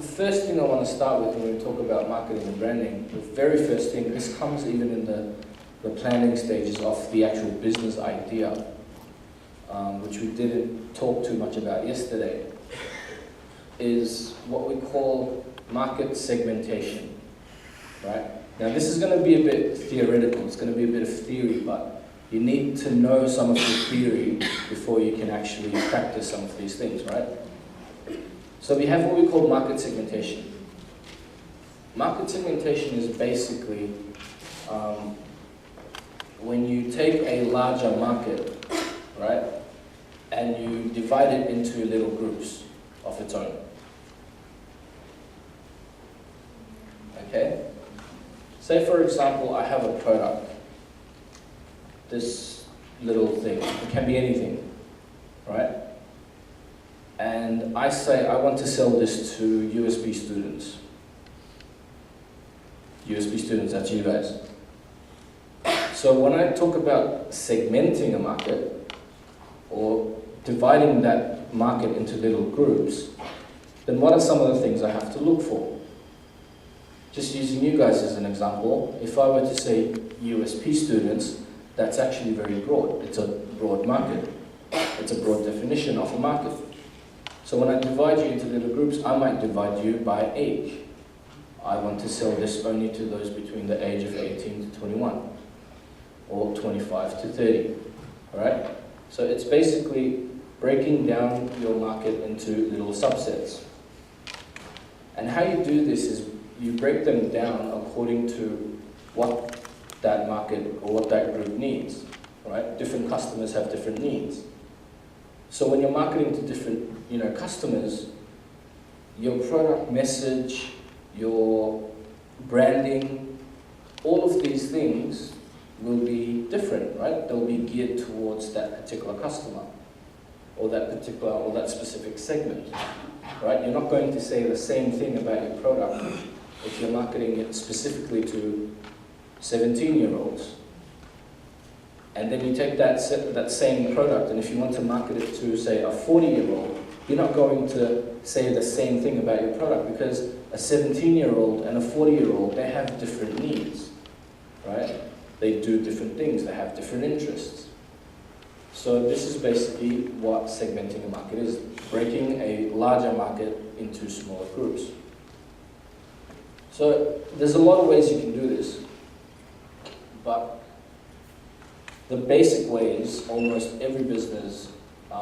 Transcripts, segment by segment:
the first thing I want to start with when we talk about marketing and branding, the very first thing, this comes even in the planning stages of the actual business idea, which we didn't talk too much about yesterday, is what we call market segmentation, right? Now this is going to be a bit theoretical, it's going to be a bit of theory, but you need to know some of the theory before you can actually practice some of these things, right? So we have what we call market segmentation. Market segmentation is basically when you take a larger market, right, and you divide it into little groups of its own. Okay? Say for example, I have a product, this little thing, it can be anything, right? And I say I want to sell this to USP students. USP students, that's you guys. So when I talk about segmenting a market, or dividing that market into little groups, then what are some of the things I have to look for? Just using you guys as an example, if I were to say USP students, that's actually very broad. It's a broad market. It's a broad definition of a market. So when I divide you into little groups, I might divide you by age. I want to sell this only to those between the age of 18 to 21, or 25 to 30, all right? So it's basically breaking down your market into little subsets. And how you do this is you break them down according to what that market or what that group needs, right? Different customers have different needs. So when you're marketing to different, customers, your product message, your branding, all of these things will be different, right? They'll be geared towards that particular customer, or that specific segment, right? You're not going to say the same thing about your product if you're marketing it specifically to 17-year-olds. And then you take that same product, and if you want to market it to, say, a 40-year-old, you're not going to say the same thing about your product, because a 17-year-old and a 40-year-old, they have different needs, right? They do different things, they have different interests. So this is basically what segmenting a market is, breaking a larger market into smaller groups. So there's a lot of ways you can do this, but the basic ways almost every business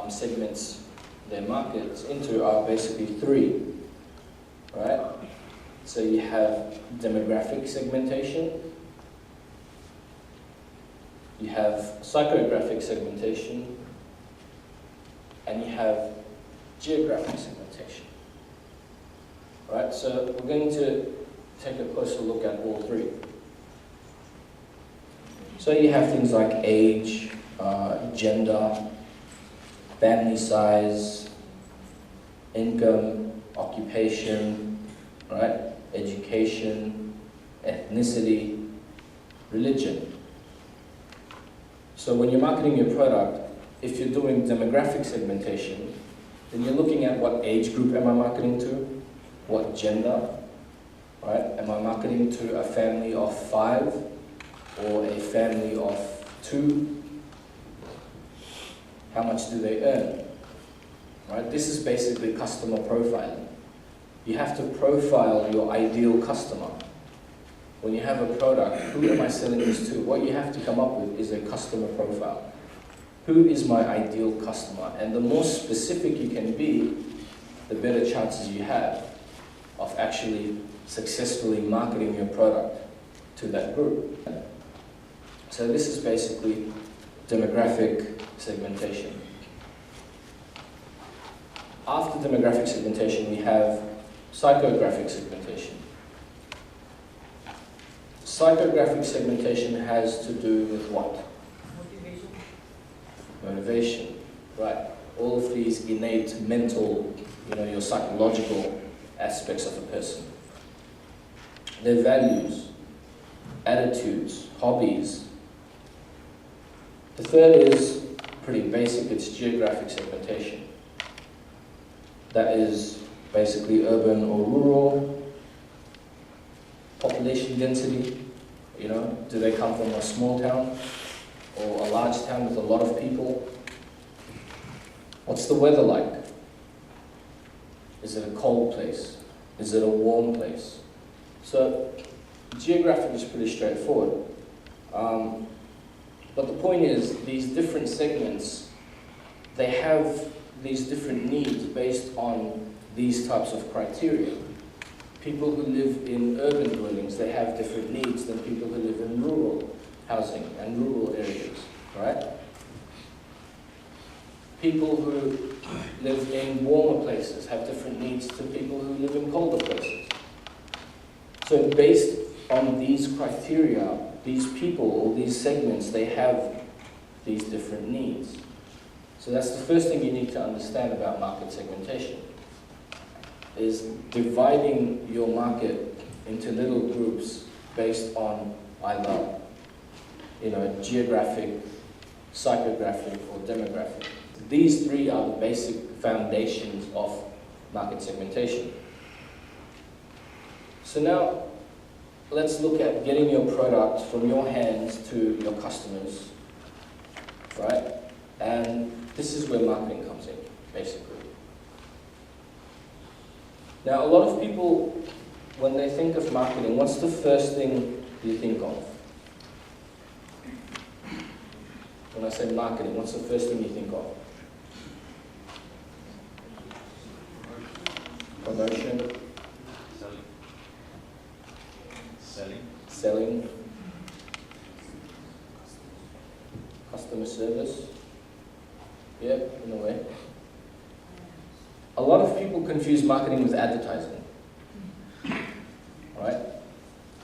segments their markets into are basically three, right? So you have demographic segmentation, you have psychographic segmentation, and you have geographic segmentation. Right, so we're going to take a closer look at all three. So you have things like age, gender, family size, income, occupation, right? Education, ethnicity, religion. So when you're marketing your product, if you're doing demographic segmentation, then you're looking at what age group am I marketing to, what gender, right? Am I marketing to a family of 5 or a family of 2? How much do they earn? Right? This is basically customer profiling. You have to profile your ideal customer. When you have a product, who am I selling this to? What you have to come up with is a customer profile. Who is my ideal customer? And the more specific you can be, the better chances you have of actually successfully marketing your product to that group. So this is basically demographic segmentation. After demographic segmentation, we have psychographic segmentation. Psychographic segmentation has to do with what? Motivation. Motivation, right. All of these innate mental, your psychological aspects of a person. Their values, attitudes, hobbies. The third is pretty basic, it's geographic segmentation. That is basically urban or rural, population density, do they come from a small town or a large town with a lot of people? What's the weather like? Is it a cold place? Is it a warm place? So geographic is pretty straightforward. But the point is, these different segments, they have these different needs based on these types of criteria. People who live in urban dwellings, they have different needs than people who live in rural housing and rural areas, right? People who live in warmer places have different needs to people who live in colder places. So based on these criteria, these people or these segments, they have these different needs. So that's the first thing you need to understand about market segmentation, is dividing your market into little groups based on either geographic, psychographic, or demographic. These three are the basic foundations of market segmentation. So now, let's look at getting your product from your hands to your customers, right? And this is where marketing comes in, basically. Now, a lot of people, when they think of marketing, what's the first thing you think of? When I say marketing, what's the first thing you think of? Promotion. Selling. Customer service. Yeah, in a way. A lot of people confuse marketing with advertising. Right?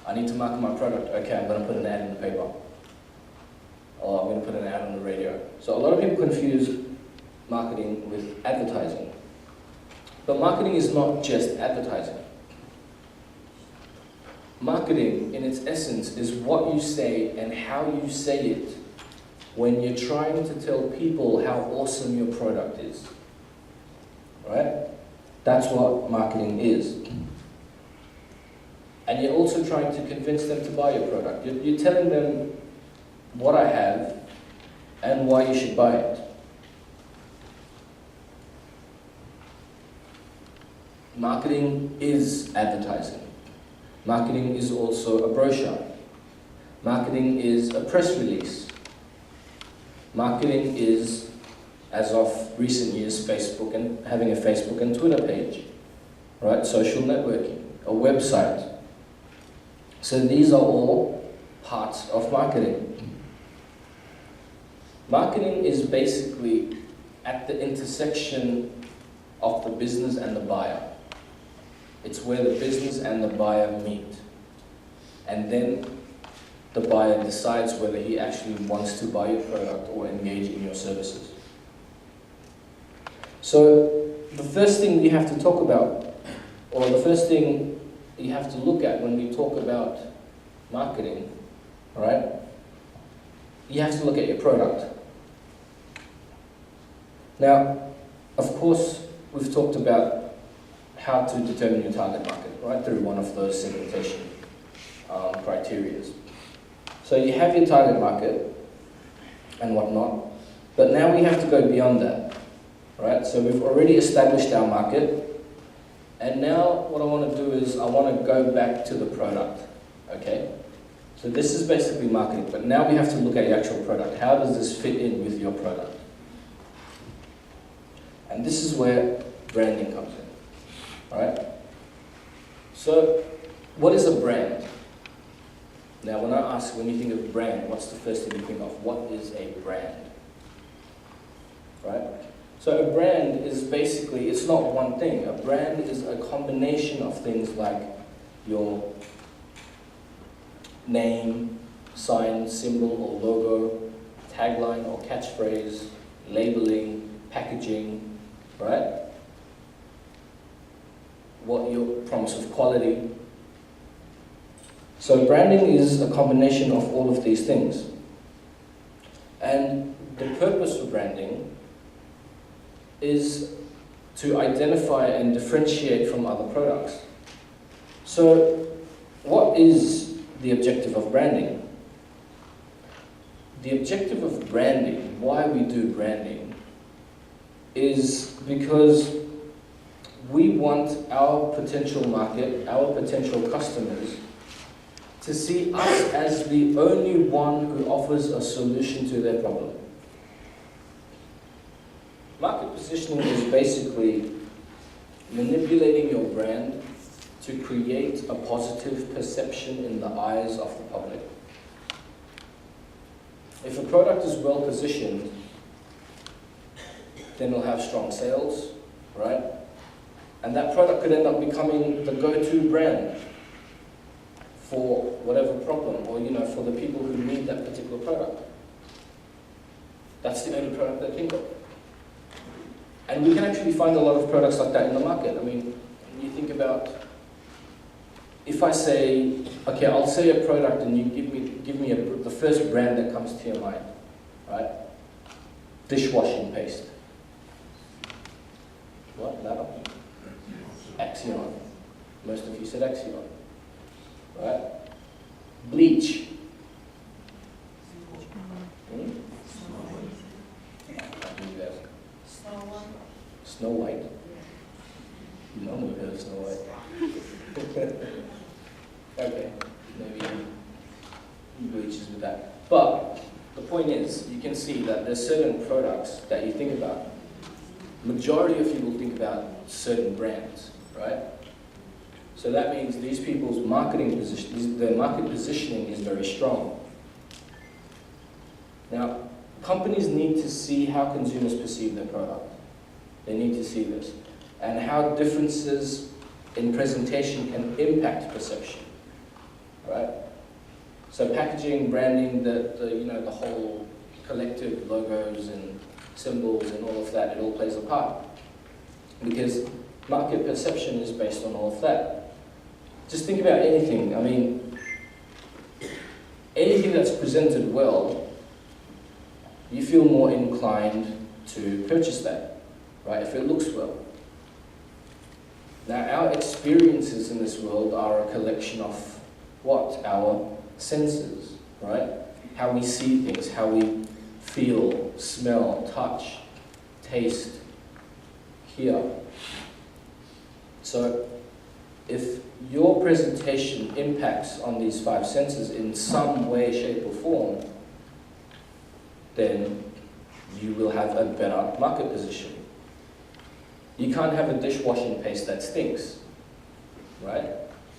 I need to market my product. Okay, I'm going to put an ad in the paper. Or I'm going to put an ad on the radio. So a lot of people confuse marketing with advertising. But marketing is not just advertising. Marketing, in its essence, is what you say and how you say it when you're trying to tell people how awesome your product is. Right? That's what marketing is. And you're also trying to convince them to buy your product. You're telling them what I have and why you should buy it. Marketing is advertising. Marketing is also a brochure. Marketing is a press release. Marketing is, as of recent years, Facebook and having a Facebook and Twitter page, right? Social networking, a website. So these are all parts of marketing. Marketing is basically at the intersection of the business and the buyer. It's where the business and the buyer meet. And then the buyer decides whether he actually wants to buy your product or engage in your services. So the first thing you have to talk about, or the first thing you have to look at when we talk about marketing, right? You have to look at your product. Now, of course, we've talked about how to determine your target market, right, through one of those segmentation criteria. So you have your target market and whatnot, but now we have to go beyond that, right? So we've already established our market, and now what I want to do is I want to go back to the product, okay? So this is basically marketing, but now we have to look at your actual product. How does this fit in with your product? And this is where branding comes in. Right? So, what is a brand? Now, when you think of brand, what's the first thing you think of? What is a brand? Right? So a brand is basically, it's not one thing. A brand is a combination of things like your name, sign, symbol or logo, tagline or catchphrase, labeling, packaging, right? What your promise of quality. So branding is a combination of all of these things. And the purpose for branding is to identify and differentiate from other products. So, what is the objective of branding? The objective of branding, why we do branding, is because we want our potential market, our potential customers, to see us as the only one who offers a solution to their problem. Market positioning is basically manipulating your brand to create a positive perception in the eyes of the public. If a product is well positioned, then it'll have strong sales, right? And that product could end up becoming the go-to brand for whatever problem, or for the people who need that particular product. That's the only product they think of. And we can actually find a lot of products like that in the market. I mean, you think about, if I say, okay, I'll say a product and you give me the first brand that comes to your mind, right? Dishwashing paste. What? No? Axion. Most of you said Axion. Right? Bleach. Snow White. No one would have heard of Snow White. Okay, maybe bleaches with that. But the point is, you can see that there's certain products that you think about. Majority of people think about certain brands, right? So that means these people's marketing position, their market positioning is very strong. Now, companies need to see how consumers perceive their product. They need to see this. And how differences in presentation can impact perception, right? So packaging, branding, the whole collective logos and symbols and all of that, it all plays a part. Because market perception is based on all of that. Just think about anything. I mean, anything that's presented well, you feel more inclined to purchase that, right? If it looks well. Now, our experiences in this world are a collection of what? Our senses, right? How we see things, how we feel, smell, touch, taste, hear. So, if your presentation impacts on these five senses in some way, shape, or form, then you will have a better market position. You can't have a dishwashing paste that stinks, right?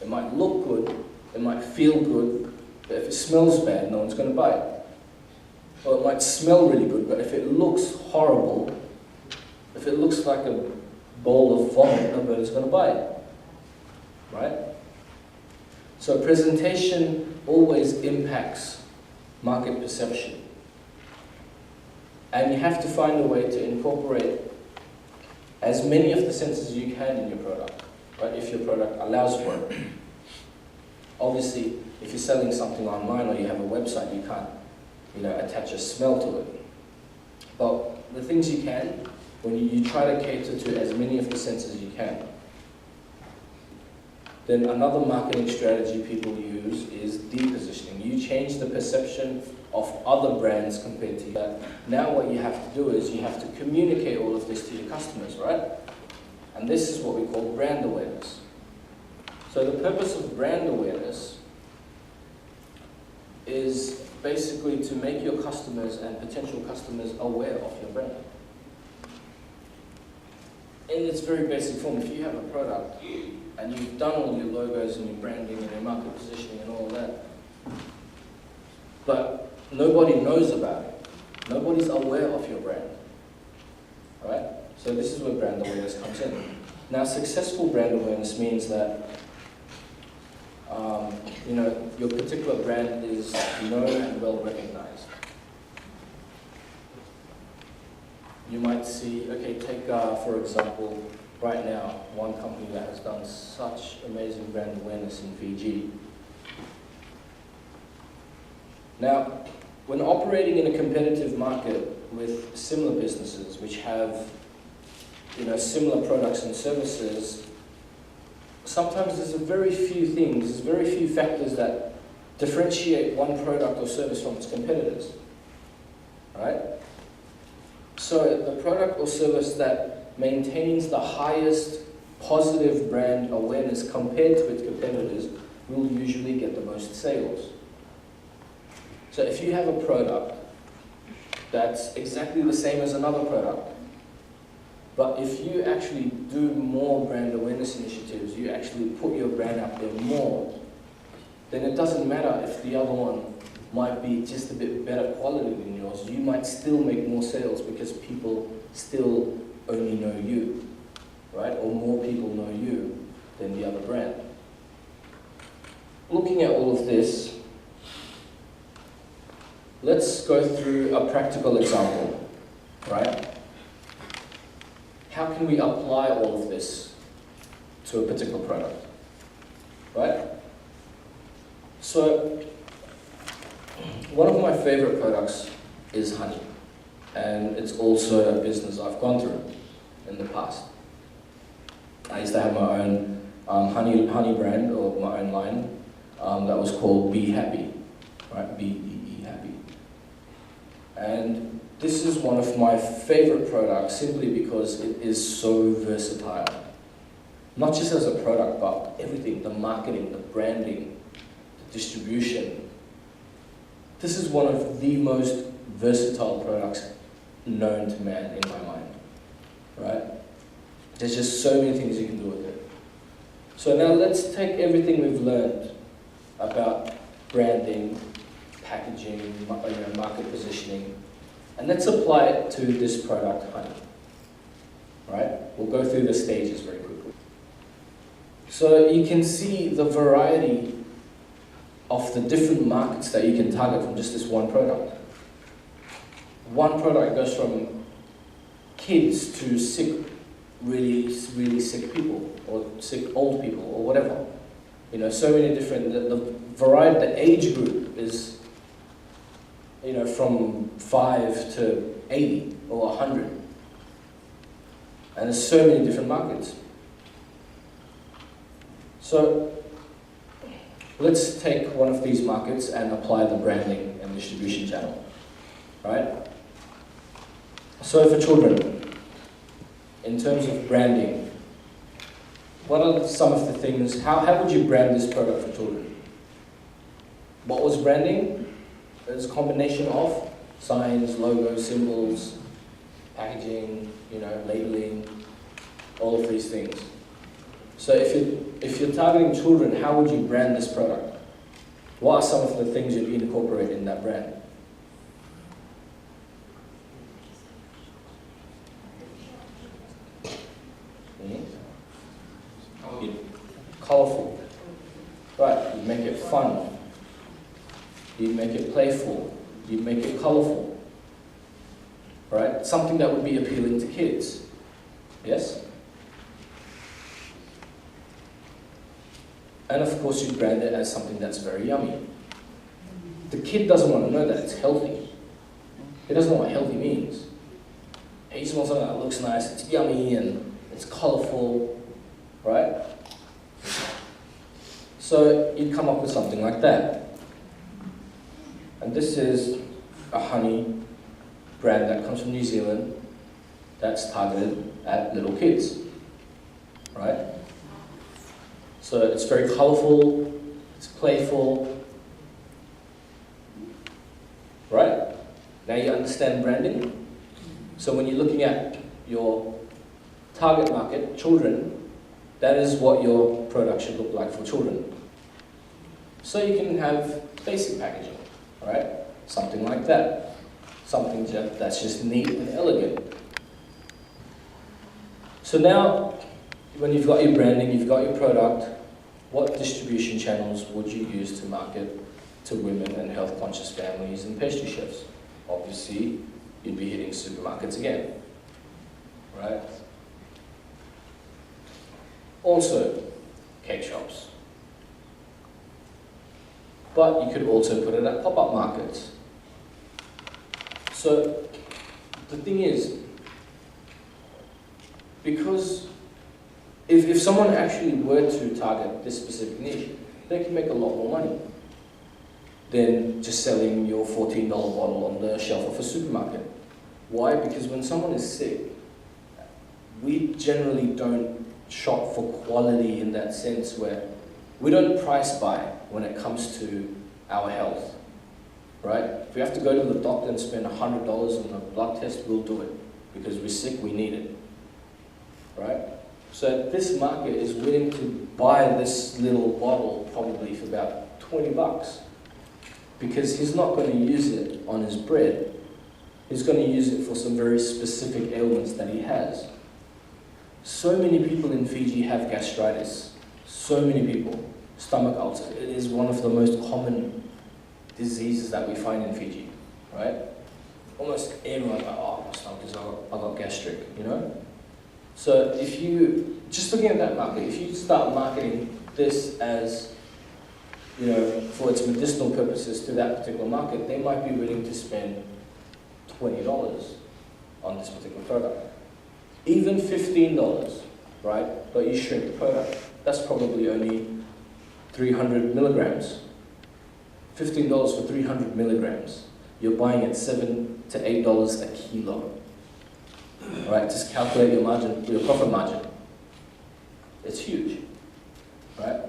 It might look good, it might feel good, but if it smells bad, no one's going to buy it. Or it might smell really good, but if it looks horrible, if it looks like a bowl of vomit, nobody's going to buy it, right? So presentation always impacts market perception. And you have to find a way to incorporate as many of the senses as you can in your product, right? If your product allows for it. Obviously, if you're selling something online or you have a website, you can't, attach a smell to it. But the things you can, when you try to cater to as many of the senses as you can. Then another marketing strategy people use is depositioning. You change the perception of other brands compared to that. Now what you have to do is you have to communicate all of this to your customers, right? And this is what we call brand awareness. So the purpose of brand awareness is basically to make your customers and potential customers aware of your brand. In its very basic form, if you have a product and you've done all your logos and your branding and your market positioning and all that, but nobody knows about it. Nobody's aware of your brand. Alright? So this is where brand awareness comes in. Now, successful brand awareness means that your particular brand is known and well recognized. You might see, okay, take for example, right now, one company that has done such amazing brand awareness in Fiji. Now, when operating in a competitive market with similar businesses which have similar products and services, sometimes there's very few things, there's very few factors that differentiate one product or service from its competitors, right? So the product or service that maintains the highest positive brand awareness compared to its competitors will usually get the most sales. So if you have a product that's exactly the same as another product, but if you actually do more brand awareness initiatives, you actually put your brand out there more, then it doesn't matter if the other one might be just a bit better quality than yours. You might still make more sales because people still only know you, right? Or more people know you than the other brand. Looking at all of this, let's go through a practical example, right? How can we apply all of this to a particular product, right? So, one of my favorite products is honey, and it's also a business I've gone through in the past. I used to have my own honey brand, or my own line, that was called Be Happy, right? B-E-E Happy. And this is one of my favorite products simply because it is so versatile. Not just as a product, but everything, the marketing, the branding, the distribution. This is one of the most versatile products known to man in my mind, right? There's just so many things you can do with it. So now let's take everything we've learned about branding, packaging, market positioning, and let's apply it to this product, honey, right? We'll go through the stages very quickly. So you can see the variety of the different markets that you can target from just this one product. One product goes from kids to sick, really sick people, or sick old people, or whatever. So many different, the variety, the age group is, from 5 to 80 or 100. And there's so many different markets. So let's take one of these markets and apply the branding and distribution channel, right? So for children, in terms of branding, what are some of the things, how would you brand this product for children? What was branding? It's a combination of signs, logos, symbols, packaging, labeling, all of these things. So if you're targeting children, how would you brand this product? What are some of the things you'd incorporate in that brand? Colorful. Right, you make it fun. You make it playful. You make it colorful. Right? Something that would be appealing to kids. Yes? And of course you brand it as something that's very yummy. The kid doesn't want to know that it's healthy. He doesn't know what healthy means. He just wants something that looks nice, it's yummy, and it's colorful. Right? So you'd come up with something like that. And this is a honey brand that comes from New Zealand that's targeted at little kids, right? So it's very colorful, it's playful, right? Now you understand branding. So when you're looking at your target market, children, that is what your product should look like for children. So you can have basic packaging. Right? Something like that. Something that's just neat and elegant. So now, when you've got your branding, you've got your product, what distribution channels would you use to market to women and health-conscious families and pastry chefs? Obviously, you'd be hitting supermarkets again. Right? Also, cake shops. But you could also put it at pop-up markets. So the thing is, Because if someone actually were to target this specific niche, they can make a lot more money than just selling your $14 bottle on the shelf of a supermarket. Why? Because when someone is sick, we generally don't shop for quality in that sense, where we don't price buy when it comes to our health, right? If we have to go to the doctor and spend $100 on a blood test, we'll do it. Because we're sick, we need it, right? So this market is willing to buy this little bottle probably for about 20 bucks, because he's not going to use it on his bread. He's going to use it for some very specific ailments that he has. So many people in Fiji have gastritis. So many people. Stomach ulcers. It is one of the most common diseases that we find in Fiji, right? Almost everyone's like, oh, my stomach is, I got gastric, you know? So if you, just looking at that market, if you start marketing this as, you know, for its medicinal purposes to that particular market, they might be willing to spend $20 on this particular product. Even $15, right? But you shrink the product. That's probably only 300 milligrams. $15 for 300 milligrams. You're buying at $7 to $8 a kilo. Right? Just calculate your margin, your profit margin. It's huge, right?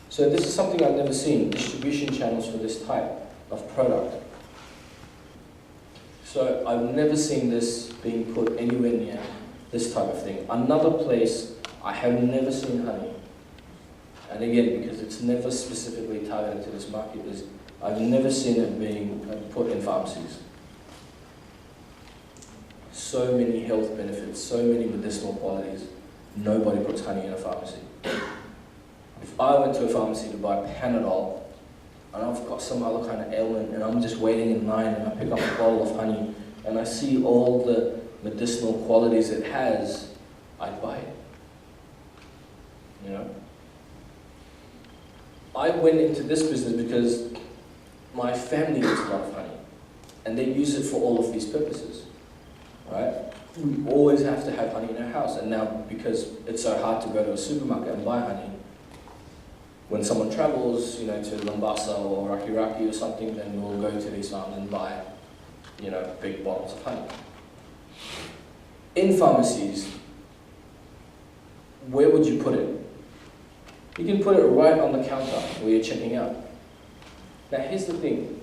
So this is something I've never seen, distribution channels for this type of product. So I've never seen this being put anywhere near this type of thing. Another place I have never seen honey, and again, because it's never specifically targeted to this market, is I've never seen it being put in pharmacies. So many health benefits, so many medicinal qualities. Nobody puts honey in a pharmacy. If I went to a pharmacy to buy Panadol, and I've got some other kind of ailment, and I'm just waiting in line, and I pick up a bottle of honey, and I see all the medicinal qualities it has, I'd buy it. You know? I went into this business because my family eats a lot of honey, and they use it for all of these purposes, right? We always have to have honey in our house, and now because it's so hard to go to a supermarket and buy honey, when someone travels, you know, to Mombasa or Rakiraki or something, then we'll go to these farms and buy, you know, big bottles of honey. In pharmacies, where would you put it? You can put it right on the counter where you're checking out. Now here's the thing.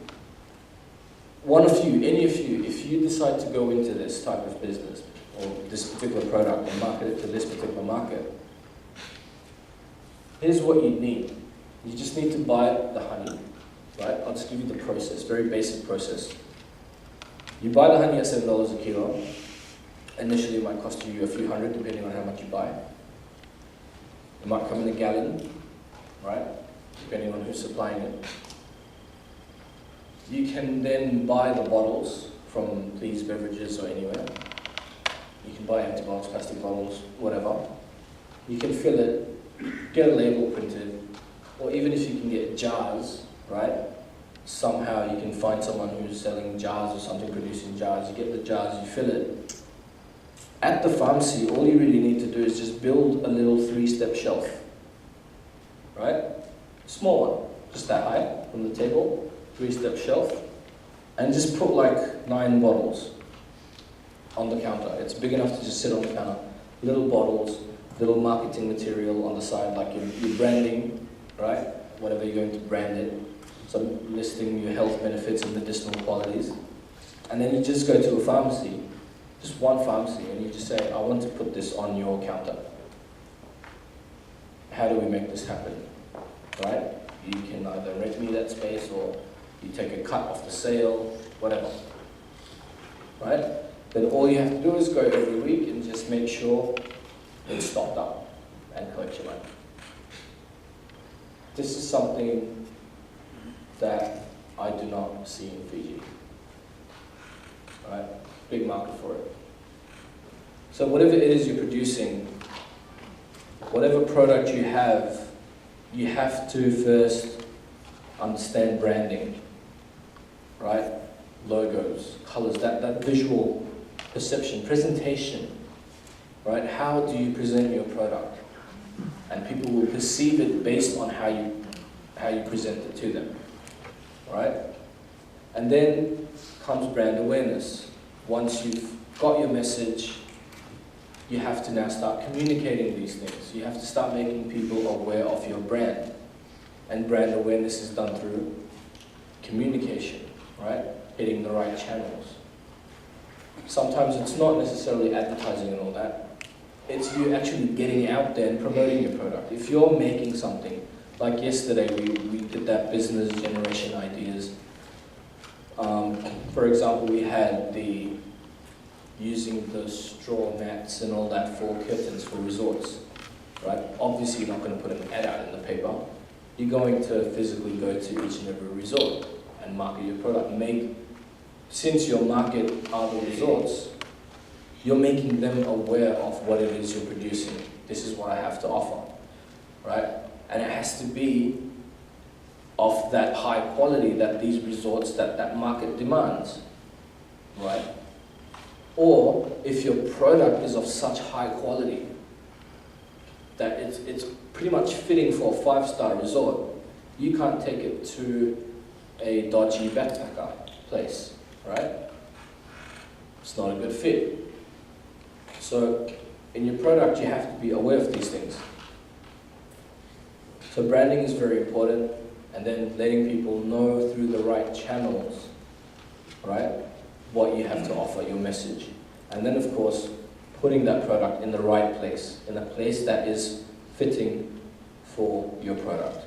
One of you, any of you, if you decide to go into this type of business, or this particular product, and market it to this particular market, here's what you need. You just need to buy the honey, right? I'll just give you the process, very basic process. You buy the honey at $7 a kilo. Initially, it might cost you a few hundred, depending on how much you buy. It might come in a gallon, right? Depending on who's supplying it. You can then buy the bottles from these beverages or anywhere. You can buy empty bottles, plastic bottles, whatever. You can fill it, get a label printed, or even if you can get jars, right? Somehow you can find someone who's selling jars or something, producing jars. You get the jars, you fill it. At the pharmacy, all you really need to do is just build a little 3-step shelf, right? Small one, just that high from the table, 3-step shelf, and just put like 9 bottles on the counter. It's big enough to just sit on the counter. Little bottles, little marketing material on the side, like your branding, right? Whatever you're going to brand it. So listing your health benefits and medicinal qualities. And then you just go to a pharmacy, just one pharmacy, and you just say, I want to put this on your counter. How do we make this happen, right? You can either rent me that space, or you take a cut off the sale, whatever, right? Then all you have to do is go every week and just make sure it's stocked up and collect your money. This is something that I do not see in Fiji, right? Big market for it. So whatever it is you're producing, whatever product you have to first understand branding, right? Logos, colors, that visual perception, presentation, right? How do you present your product? And people will perceive it based on how you present it to them, right? And then comes brand awareness. Once you've got your message, you have to now start communicating these things. You have to start making people aware of your brand. And brand awareness is done through communication, right? Hitting the right channels. Sometimes it's not necessarily advertising and all that. It's you actually getting out there and promoting your product. If you're making something, like yesterday we did that business generation ideas. For example, we had the using the straw mats and all that for curtains for resorts, right? Obviously you're not going to put an ad out in the paper. You're going to physically go to each and every resort and market your product. Since your market are the resorts, you're making them aware of what it is you're producing. This is what I have to offer, right? And it has to be of that high quality that these resorts, that market demands, right? Or if your product is of such high quality that it's pretty much fitting for a 5-star resort, you can't take it to a dodgy backpacker place, right? It's not a good fit. So in your product, you have to be aware of these things. So branding is very important, and then letting people know through the right channels, right, what you have to offer, your message. And then, of course, putting that product in the right place, in a place that is fitting for your product.